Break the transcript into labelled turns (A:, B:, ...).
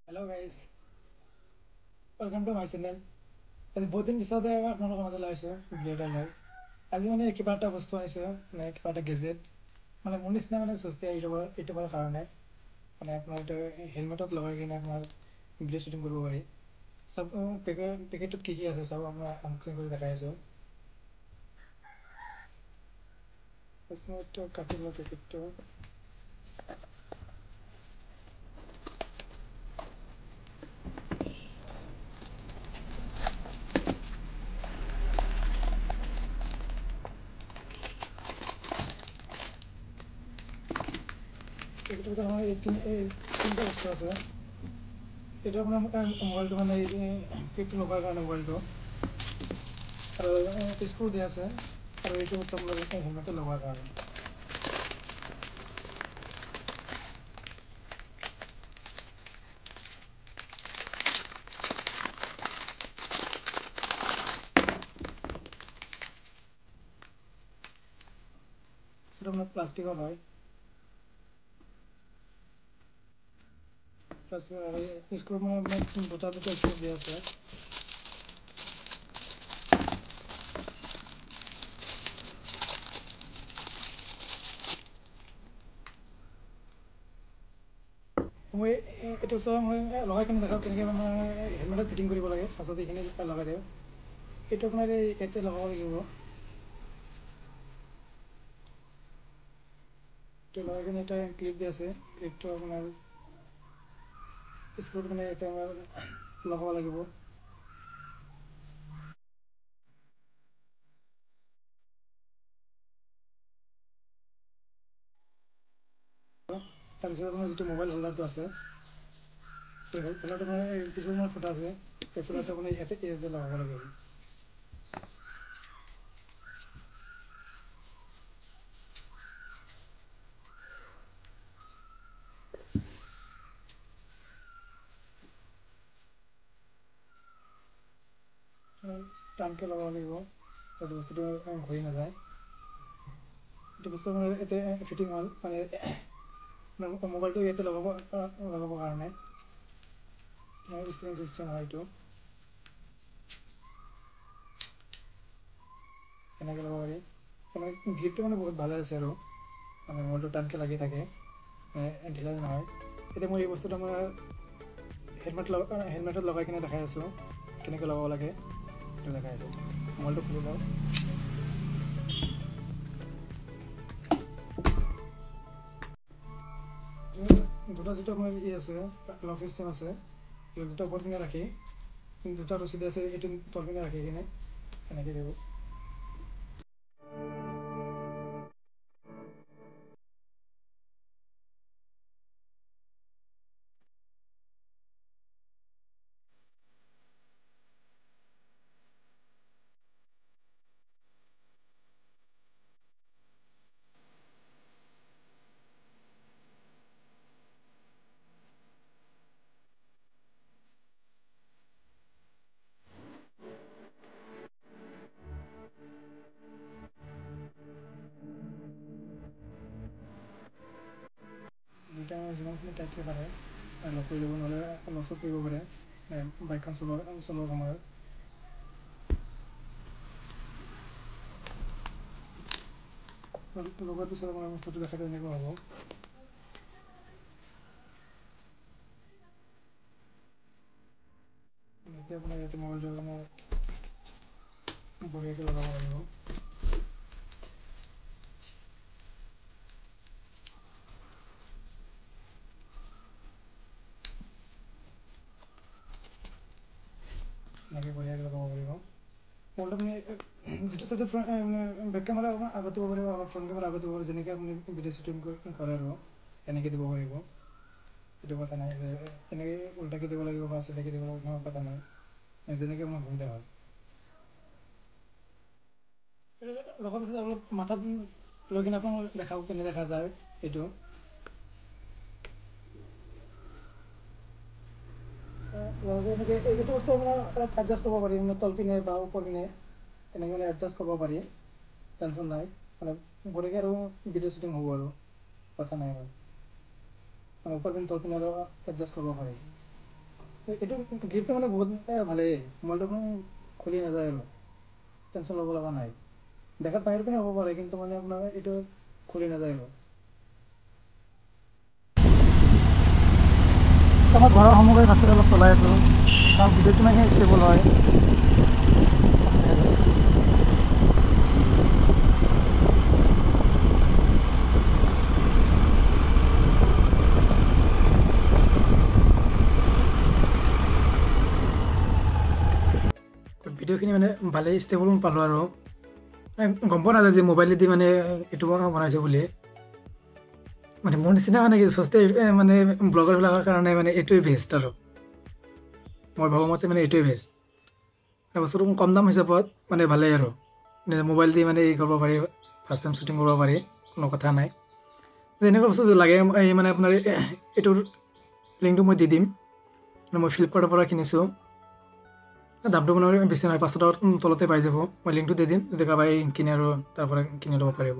A: Hello guys, welcome to my channel. আজি বহুত দিন পিছতে আপোনালোকৰ মাজলৈ আহিছোঁ ভিডিঅ' এটা লৈ। আজি মানে কিবা এটা বস্তু আনিছোঁ, মানে কিবা এটা গেজেট, মানে মোৰ নিচিনা মানে চস্তি ইউটিউবৰ কাৰণে মানে আপোনাৰ এইটো হেলমেটত লগাই কিনে আপোনাৰ ভিডিঅ' শ্বুটিং কৰিব পাৰি। চব পেকেটটোত কি কি আছে চব আপোনাৰ আনবক্সিং কৰি দেখাই আছোঁ। এইটো কাটি লওঁ পেকেটটো। পেকেটটোত আপোনাৰ এই তিনিটা বস্তু আছে। এইটো আপোনাৰ মোবাইলটো মানে পেকেটটো লগাৰ কাৰণে মোবাইলটো আৰু স্ক্ৰু দিয়া আছে, আৰু এইটো বস্তু আপোনাৰ হেলমেটত লগোৱাৰ কাৰণে। সেটা আপনার প্লাস্টিকের হয়, প্লাস্টিকের হয়। স্ক্রু মানে আপনার দুটা স্ক্রু দিয়ে আছে। মই এইটো চব মই লগাই কিনে দেখাওঁ কেনেকৈ মানে হেলমেটত ফিটিং কৰিব লাগে। ফাৰ্ষ্টত এইখিনি লগাই দিওঁ। এইটো আপোনাৰ ইয়াতে লগাব লাগিব। এইটো লগাই কিনে এটা ক্লিপ দি আছে, ক্লিপটো আপোনাৰ স্ক্ৰুত মানে এটা লগাব লাগিব। তাৰপিছত আপোনাৰ যিটো মোবাইল হোল্ডাৰটো আছে, সেই হোল্ডাৰটো মানে কিছুমান ফুটা আছে, সেই ফুটাটো মানে ইয়াতে লগাব লাগিব। টানকৈ লগাব লাগিব যাতে বস্তুটো ঘূৰি নাযায়। এইটো বস্তু মানে এতিয়া ফিটিং হ'ল, মানে মোবাইলটো ইয়াতে লগাবৰ কাৰণে স্প্ৰিং চিষ্টেম হয়। এইটো এনেকৈ ল'ব পাৰি। মানে গ্ৰিপটো মানে বহুত ভালে আছে, আৰু মানে মোবাইলটো টানকৈ লাগি থাকে, মানে ঢিলা নহয়। এতিয়া মই এই বস্তুটো আমাৰ হেলমেটত লগাই কিনে দেখাই আছোঁ কেনেকৈ লগাব লাগে। এইটো দেখাই আছোঁ। মোবাইলটো খুলি লওঁ। দুটা যিটো আপোনাৰ আছে লক চিষ্টেম আছে, দুটা ওপৰত কিনে ৰাখি দুটা ৰছী আছে, এইটো তল পিনে ৰাখি কিনে এনেকৈ দিব। দুটা যিমানখিনি টাইটকৈ পাৰে লক কৰি ল'ব, নহ'লে লছত কৰিব পাৰে বাইকখন চলোৱাৰ সময়ত। লগোৱাৰ পিছত আমাৰ বস্তুটো দেখাটো এনেকুৱা হ'ব। এতিয়া আপোনাৰ ইয়াতে মোবাইলটো মানে বঢ়িয়াকৈ লগাব লাগিব। এনেকৈ বঢ়িয়াকৈ লগাব পাৰিব। মোবাইলটো আপুনি যিটো চাইডে বেক কেমেৰা আপোনাৰ আগত দিব পাৰিব, ফ্ৰণ্ট কেমেৰা আগত দিব পাৰিব। যেনেকৈ আপুনি ভিডিঅ' শ্বুটিং কৰে আৰু এনেকৈ দিব পাৰিব। সেইটো কথা নাই যে এনেকৈ উল্টাকৈ দিব লাগিব বা চিধাকৈ দিব লাগিব, কোনো কথা নাই। যেনেকৈ আপোনাৰ সুবিধা হয়। লগৰ পিছত অলপ মাথাত লৈ কিনে আপোনাক দেখাওঁ কেনে দেখা যায়। এইটো এনেকৈ এইটো বস্তু আপোনাৰ অলপ এডজাষ্ট কৰিব পাৰি, মানে তল পিনে বা ওপৰ পিনে এনেকৈ মানে এডজাষ্ট কৰিব পাৰি। টেনশ্যন নাই, মানে বঢ়িয়াকৈ আৰু ভিডিঅ' শ্বুটিং হ'ব আৰু কথা নাই। আৰু মানে ওপৰ পিনে তল পিনে আৰু এডজাষ্ট কৰিব পাৰি। এইটো গ্ৰিপটো মানে বহুত ভালেই, মোবাইলটো কোনো খুলি নাযায় আৰু টেনশ্যন ল'ব লগা নাই। দেখাত বাহিৰ পিনে হ'ব পাৰে কিন্তু মানে আপোনাৰ এইটো খুলি নাযায় আৰু আমাৰ ঘৰৰ সন্মুখৰ ৰাস্তাটো অলপ চলাই আছোঁ কাৰণ ভিডিঅ'টো মানে ষ্টেবল হয়। ভিডিঅ'খিনি মানে ভালেই ষ্টেবল পালোঁ আৰু মানে গম পোৱা নাযায় যে মোবাইলেদি মানে এইটো বনাইছোঁ বুলি। মানে মোৰ নিচিনা মানে কি সস্তে মানে ব্লগাৰবিলাকৰ কাৰণে মানে এইটোৱে বেষ্ট আৰু মই ভাবোঁ মতে মানে এইটোৱে বেষ্ট। বস্তুটো কম দাম হিচাপত মানে ভালেই আৰু মোবাইল দি মানে এই কৰিব পাৰি, ফাৰ্ষ্ট টাইম শ্বুটিং কৰিব পাৰি, কোনো কথা নাই। এনেকুৱা বস্তু লাগে এই মানে আপোনাৰ এইটোৰ লিংকটো মই দি দিম। মই ফ্লিপকাৰ্টৰ পৰা কিনিছোঁ, দামটো মানে বেছি নহয়, 500 টকাৰ তলতে পাই যাব। মই লিংকটো দি দিম, যদি কাৰোবাই কিনে আৰু তাৰ পৰা কিনি ল'ব পাৰিব।